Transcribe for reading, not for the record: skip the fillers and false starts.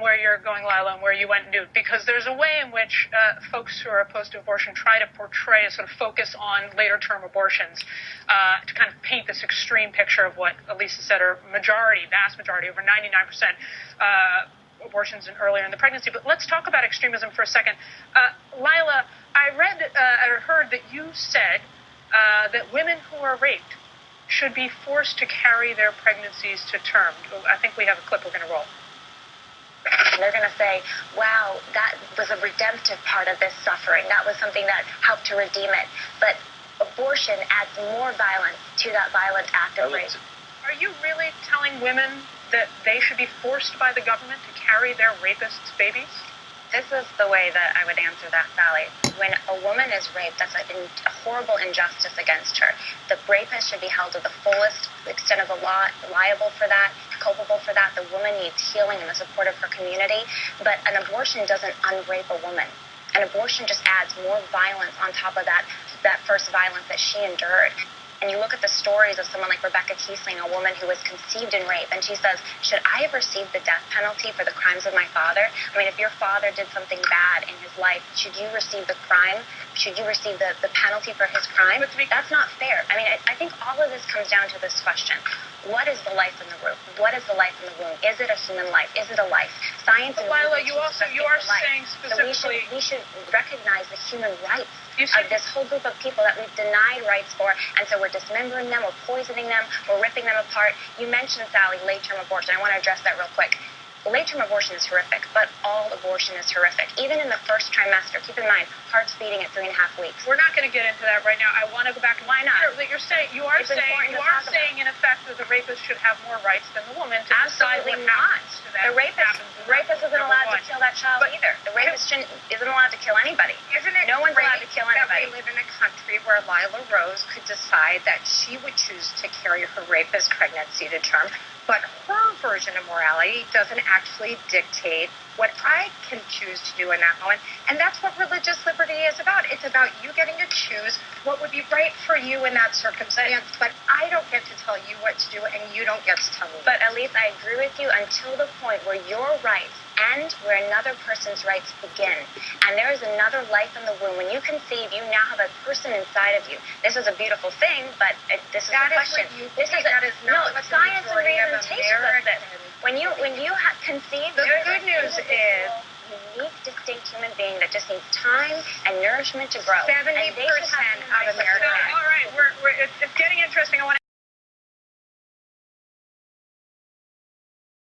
where you're going, Lila, and where you went, Newt, because there's a way in which folks who are opposed to abortion try to portray a sort of focus on later-term abortions to kind of paint this extreme picture of what Elisa said are vast majority, over 99% abortions earlier in the pregnancy. But let's talk about extremism for a second. Lila, I read or heard that you said that women who are raped should be forced to carry their pregnancies to term. I think we have a clip we're going to roll. And they're going to say, wow, that was a redemptive part of this suffering. That was something that helped to redeem it. But abortion adds more violence to that violent act of rape. Are you really telling women that they should be forced by the government to carry their rapists' babies? This is the way that I would answer that, Sally. When a woman is raped, that's a horrible injustice against her. The rapist should be held to the fullest extent of the law, liable for that, culpable for that. The woman needs healing and the support of her community. But an abortion doesn't unrape a woman. An abortion just adds more violence on top of that first violence that she endured. And you look at the stories of someone like Rebecca Kiesling, a woman who was conceived in rape, and she says, should I have received the death penalty for the crimes of my father? I mean, if your father did something bad in his life, should you receive the crime? Should you receive the penalty for his crime? That's not fair. I mean, I think all of this comes down to this question. What is the life in the womb? What is the life in the womb? Is it a human life? Is it a life? Science. But Lila, you are saying specifically... So we should recognize the human rights of this whole group of people that we've denied rights for, and so we're dismembering them, we're poisoning them, we're ripping them apart. You mentioned, Sally, late-term abortion. I want to address that real quick. Late-term abortion is horrific, but all abortion is horrific. Even in the first trimester, keep in mind, heart's beating at 3.5 weeks. We're not going to get into that right now. I want to go back. Why not? You're saying, you are saying in effect that the rapist should have more rights than the woman to decide what happens to that. The rapist isn't allowed to kill that child either. The rapist isn't allowed to kill anybody. Isn't it no one's allowed to kill anybody? That we live in a country where Lila Rose could decide that she would choose to carry her rapist pregnancy to term, but her version of morality doesn't actually dictate what I can choose to do in that moment. And that's what religious liberty is about. It's about you getting to choose what would be right for you in that circumstance. But I don't get to tell you what to do, and you don't get to tell me. But Elise, I agree with you until the point where your rights end where another person's rights begin. And there is another life in the womb. When you conceive, you now have a person inside of you. This is a beautiful thing, but this is the question. That is not what science and reason teaches us this. When you conceive, the good news is unique, distinct human being that just needs time and nourishment to grow. 70% of America. All right, it's getting interesting. I want to